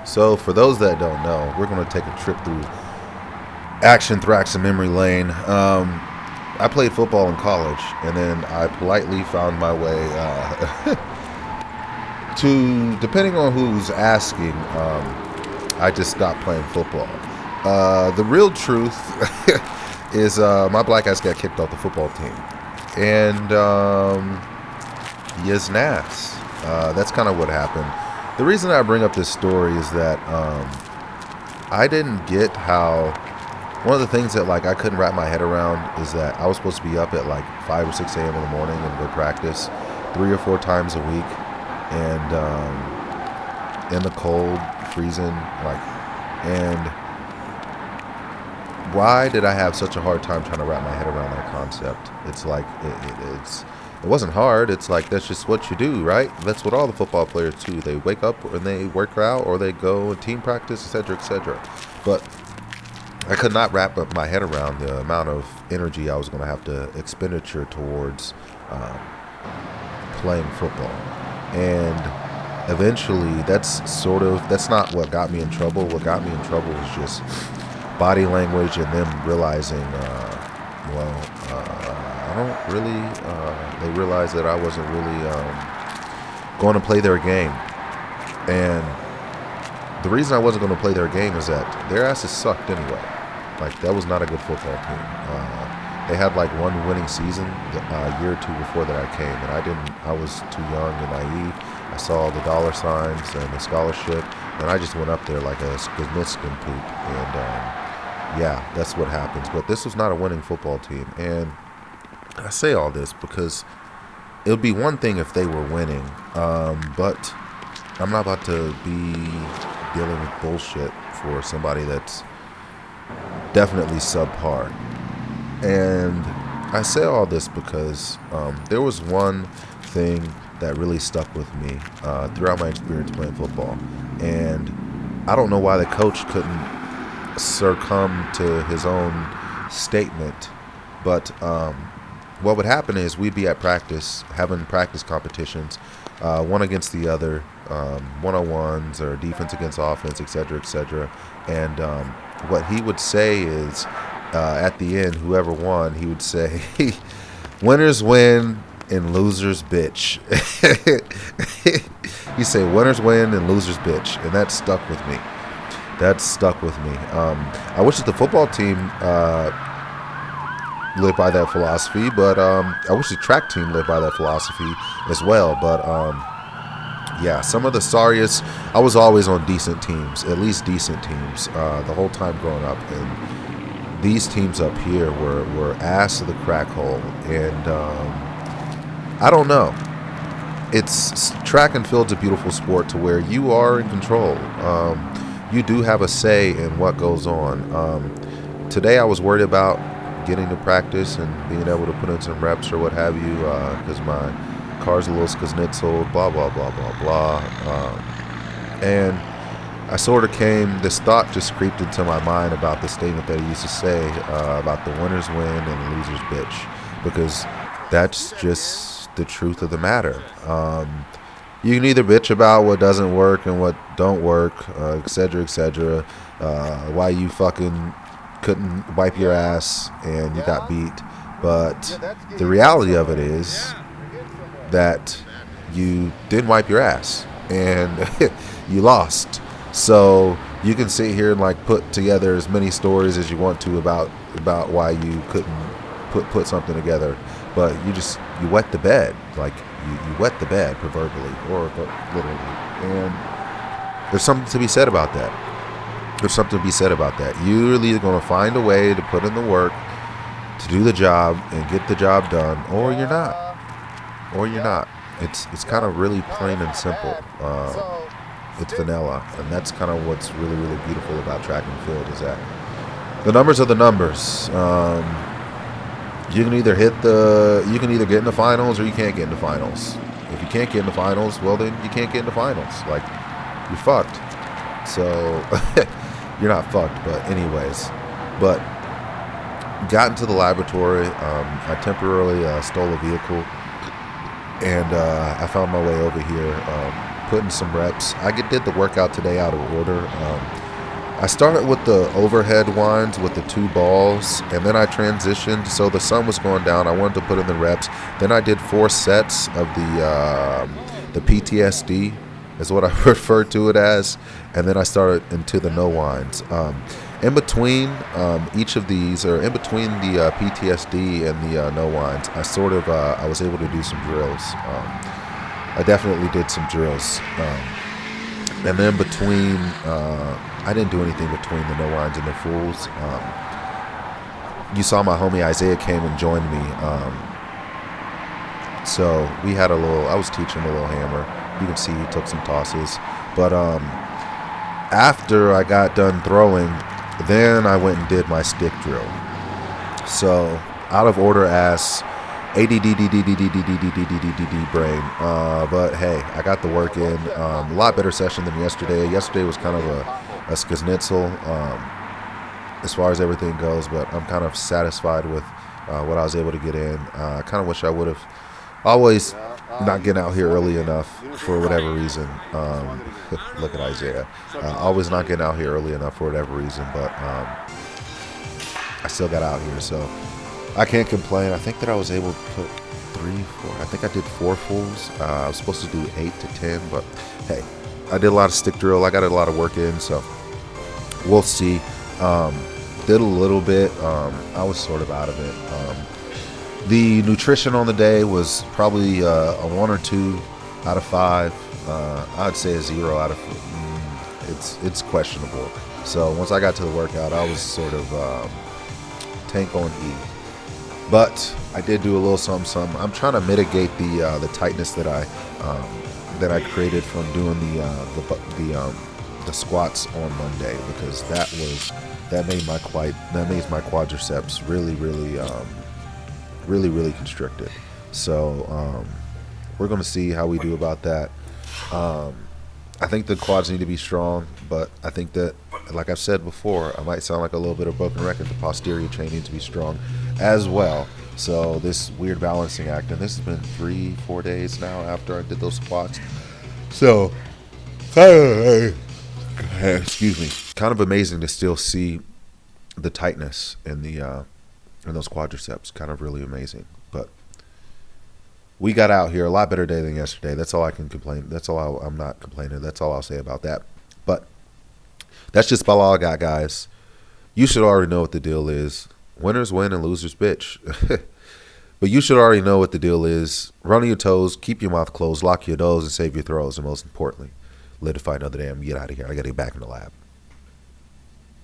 So, for those that don't know, we're going to take a trip through action Thraxin memory lane. I played football in college, and then I politely found my way to, depending on who's asking, I just stopped playing football. The real truth is my black ass got kicked off the football team. And yes, Nas. That's kind of what happened. The reason I bring up this story is that I didn't get how. One of the things that like I couldn't wrap my head around is that I was supposed to be up at like 5 or 6 a.m. in the morning and go practice 3 or 4 times a week, and in the cold, freezing, and why did I have such a hard time trying to wrap my head around that concept? It's like it wasn't hard. It's like that's just what you do, right? That's what all the football players do. They wake up and they work out, or they go and team practice, etc., etc. But I could not wrap up my head around the amount of energy I was going to have to expenditure towards playing football. And eventually, that's not what got me in trouble. What got me in trouble was just body language and them realizing, I don't really, they realized that I wasn't really going to play their game. And the reason I wasn't going to play their game is that their asses sucked anyway. Like, that was not a good football team. They had like one winning season a year or two before that I came, and I was too young and naive. I saw the dollar signs and the scholarship, and I just went up there like a Niskin poop. And yeah, that's what happens. But this was not a winning football team. And I say all this because it would be one thing if they were winning, but I'm not about to be dealing with bullshit for somebody that's definitely subpar. And I say all this because there was one thing that really stuck with me throughout my experience playing football. And I don't know why the coach couldn't succumb to his own statement, but what would happen is we'd be at practice, having practice competitions, one against the other, one-on-ones or defense against offense, etc., etc. And what he would say is, at the end, whoever won, he would say, winners win and losers bitch. He say, winners win and losers bitch. And that stuck with me. I wish that the football team lived by that philosophy, but I wish the track team lived by that philosophy as well. But yeah, some of the sorriest. I was always on decent teams, at least decent teams, the whole time growing up. And these teams up here were ass to the crack hole. And I don't know. It's track and field's a beautiful sport to where you are in control. You do have a say in what goes on. Today I was worried about getting to practice and being able to put in some reps or what have you, because my car's a little skaznitzel, blah, blah, blah, blah, blah. And I sort of this thought just creeped into my mind about the statement that he used to say about the winners win and the losers bitch, because that's just the truth of the matter. You can either bitch about what doesn't work and what don't work, etc., etc., why you fucking couldn't wipe your ass and you got beat, but the reality of it is that you didn't wipe your ass and you lost. So you can sit here and like put together as many stories as you want to about why you couldn't put something together, but you wet the bed, like you wet the bed proverbially or literally. And there's something to be said about that. You're either going to find a way to put in the work to do the job and get the job done, or you're not. It's kind of really plain and simple. It's vanilla, and that's kind of what's really, really beautiful about track and field, is that the numbers are the numbers. You can either get in the finals or you can't get in the finals. If you can't get in the finals, well then you can't get in the finals. Like, you're fucked. So you're not fucked, but anyways. But got into the laboratory. I temporarily stole a vehicle, and I found my way over here. putting some reps. I did the workout today out of order. I started with the overhead winds with the 2 balls, and then I transitioned. So the sun was going down. I wanted to put in the reps. Then I did 4 sets of the PTSD, is what I refer to it as. And then I started into the no winds. In between each of these, or in between the PTSD and the no winds, I was able to do some drills. I definitely did some drills. And then between, I didn't do anything between the no winds and the fools. You saw my homie Isaiah came and joined me. So we had I was teaching him a little hammer. You can see he took some tosses. But after I got done throwing, then I went and did my stick drill. So out of order ass, ADDDDDDDDDDDD brain. But hey, I got the work in. A lot better session than yesterday. Yesterday was kind of a skiznitzel as far as everything goes, but I'm kind of satisfied with what I was able to get in. I kind of wish I would have always not getting out here early enough for whatever reason. Look at Isaiah. Always not getting out here early enough for whatever reason, but I still got out here, so I can't complain. I think that I was able to put 3, 4. I think I did 4 fools. I was supposed to do 8 to 10, but hey, I did a lot of stick drill. I got a lot of work in, so we'll see. Did a little bit. I was sort of out of it. The nutrition on the day was probably a 1 or 2 out of 5. I'd say a 0 out of 4. It's questionable. So once I got to the workout, I was sort of tank on E. But I did do a little something. I'm trying to mitigate the tightness that I created from doing the squats on Monday, because that made my quadriceps really constricted. So we're going to see how we do about that. I think the quads need to be strong, but I think that, like I've said before, I might sound like a little bit of broken record. The posterior chain needs to be strong as well. So this weird balancing act, and this has been 3-4 days now after I did those squats. So, excuse me, kind of amazing to still see the tightness in those quadriceps. Kind of really amazing. But we got out here a lot better day than yesterday. That's all I can complain. I'm not complaining. That's all I'll say about that. But that's just about all I got, guys. You should already know what the deal is. Winners win and losers bitch. But you should already know what the deal is. Run on your toes, keep your mouth closed, lock your doors, and save your throws. And most importantly, live to fight another day and get out of here. I got to get back in the lab.